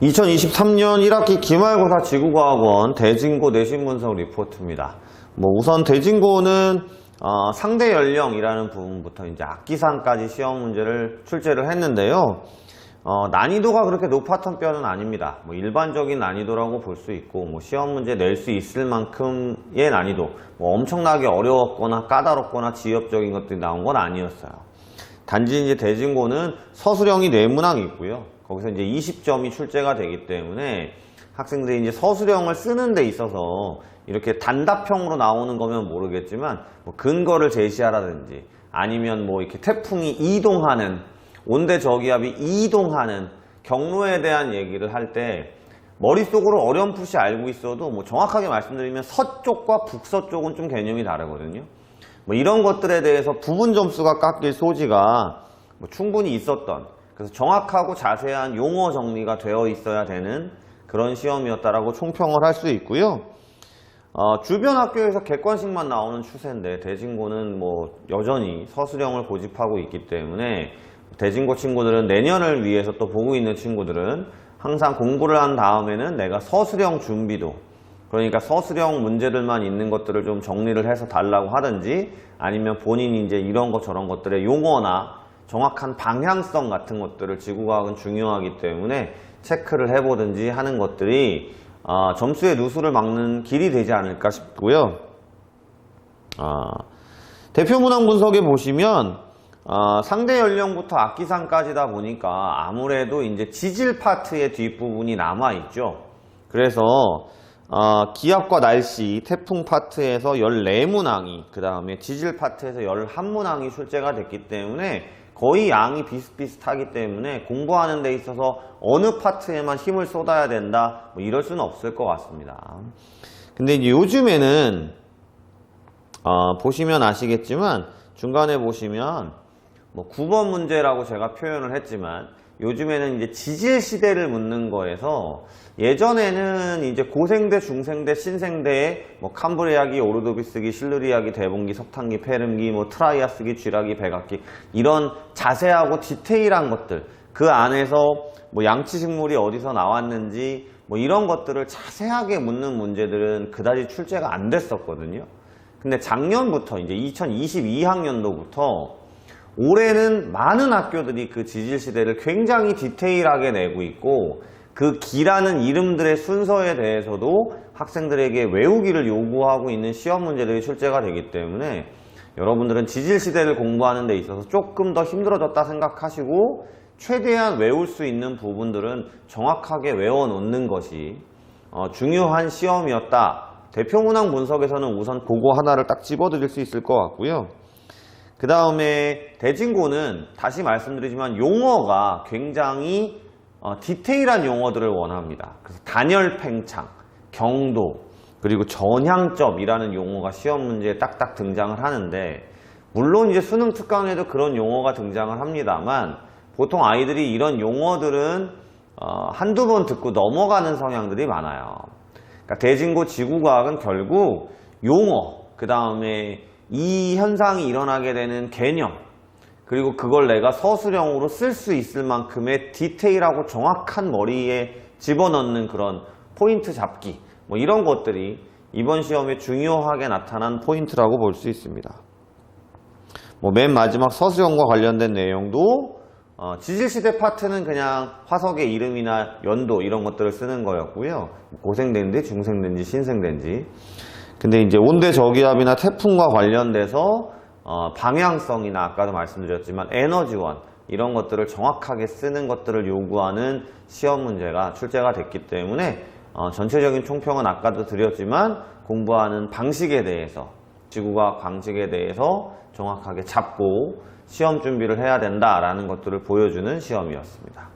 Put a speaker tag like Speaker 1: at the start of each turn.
Speaker 1: 2023년 1학기 기말고사 지구과학원 대진고 내신 분석 리포트입니다. 우선 대진고는 상대 연령이라는 부분부터 이제 악기상까지 시험 문제를 출제를 했는데요. 난이도가 그렇게 높았던 편은 아닙니다. 일반적인 난이도라고 볼 수 있고, 시험 문제 낼 수 있을 만큼의 난이도, 엄청나게 어려웠거나 까다롭거나 지엽적인 것들이 나온 건 아니었어요. 단지 이제 대진고는 서술형이 4문항이 있고요. 거기서 이제 20점이 출제가 되기 때문에 학생들이 이제 서술형을 쓰는 데 있어서 이렇게 단답형으로 나오는 거면 모르겠지만 근거를 제시하라든지 아니면 이렇게 태풍이 이동하는 온대저기압이 이동하는 경로에 대한 얘기를 할 때 머릿속으로 어렴풋이 알고 있어도 정확하게 말씀드리면 서쪽과 북서쪽은 좀 개념이 다르거든요. 이런 것들에 대해서 부분 점수가 깎일 소지가 충분히 있었던, 그래서 정확하고 자세한 용어 정리가 되어 있어야 되는 그런 시험이었다라고 총평을 할 수 있고요. 주변 학교에서 객관식만 나오는 추세인데 대진고는 여전히 서술형을 고집하고 있기 때문에 대진고 친구들은 내년을 위해서 또 보고 있는 친구들은 항상 공부를 한 다음에는 내가 서술형 준비도, 그러니까 서술형 문제들만 있는 것들을 좀 정리를 해서 달라고 하든지 아니면 본인이 이제 이런 것 저런 것들의 용어나 정확한 방향성 같은 것들을 지구과학은 중요하기 때문에 체크를 해보든지 하는 것들이 점수의 누수를 막는 길이 되지 않을까 싶고요. 대표 문항 분석에 보시면 상대 연령부터 악기상까지다 보니까 아무래도 이제 지질 파트의 뒷부분이 남아있죠. 그래서 기압과 날씨, 태풍 파트에서 14문항이, 그 다음에 지질 파트에서 11문항이 출제가 됐기 때문에 거의 양이 비슷비슷하기 때문에 공부하는 데 있어서 어느 파트에만 힘을 쏟아야 된다, 이럴 수는 없을 것 같습니다. 근데 이제 요즘에는 보시면 아시겠지만 중간에 보시면 9번 문제라고 제가 표현을 했지만 요즘에는 이제 지질 시대를 묻는 거에서 예전에는 이제 고생대, 중생대, 신생대에 캄브리아기, 오르도비스기, 실루리아기, 대봉기, 석탄기, 페름기, 트라이아스기, 쥐라기, 백악기, 이런 자세하고 디테일한 것들, 그 안에서 양치식물이 어디서 나왔는지 이런 것들을 자세하게 묻는 문제들은 그다지 출제가 안 됐었거든요. 근데 작년부터 이제 2022학년도부터 올해는 많은 학교들이 그 지질시대를 굉장히 디테일하게 내고 있고, 그 기라는 이름들의 순서에 대해서도 학생들에게 외우기를 요구하고 있는 시험 문제들이 출제가 되기 때문에 여러분들은 지질시대를 공부하는 데 있어서 조금 더 힘들어졌다 생각하시고 최대한 외울 수 있는 부분들은 정확하게 외워놓는 것이 중요한 시험이었다. 대표 문항 분석에서는 우선 그거 하나를 딱 집어드릴 수 있을 것 같고요. 그 다음에 대진고는 다시 말씀드리지만 용어가 굉장히 디테일한 용어들을 원합니다. 그래서 단열 팽창, 경도, 그리고 전향점이라는 용어가 시험 문제에 딱딱 등장을 하는데, 물론 이제 수능 특강에도 그런 용어가 등장을 합니다만 보통 아이들이 이런 용어들은 한두 번 듣고 넘어가는 성향들이 많아요. 그러니까 대진고 지구과학은 결국 용어, 그 다음에 이 현상이 일어나게 되는 개념, 그리고 그걸 내가 서술형으로 쓸 수 있을 만큼의 디테일하고 정확한 머리에 집어넣는 그런 포인트 잡기, 이런 것들이 이번 시험에 중요하게 나타난 포인트라고 볼 수 있습니다. 맨 마지막 서술형과 관련된 내용도 지질시대 파트는 그냥 화석의 이름이나 연도 이런 것들을 쓰는 거였고요. 고생된지 중생된지 신생된지. 근데 이제 온대저기압이나 태풍과 관련돼서 방향성이나 아까도 말씀드렸지만 에너지원, 이런 것들을 정확하게 쓰는 것들을 요구하는 시험 문제가 출제가 됐기 때문에 전체적인 총평은 아까도 드렸지만 공부하는 방식에 대해서, 지구과학 방식에 대해서 정확하게 잡고 시험 준비를 해야 된다라는 것들을 보여주는 시험이었습니다.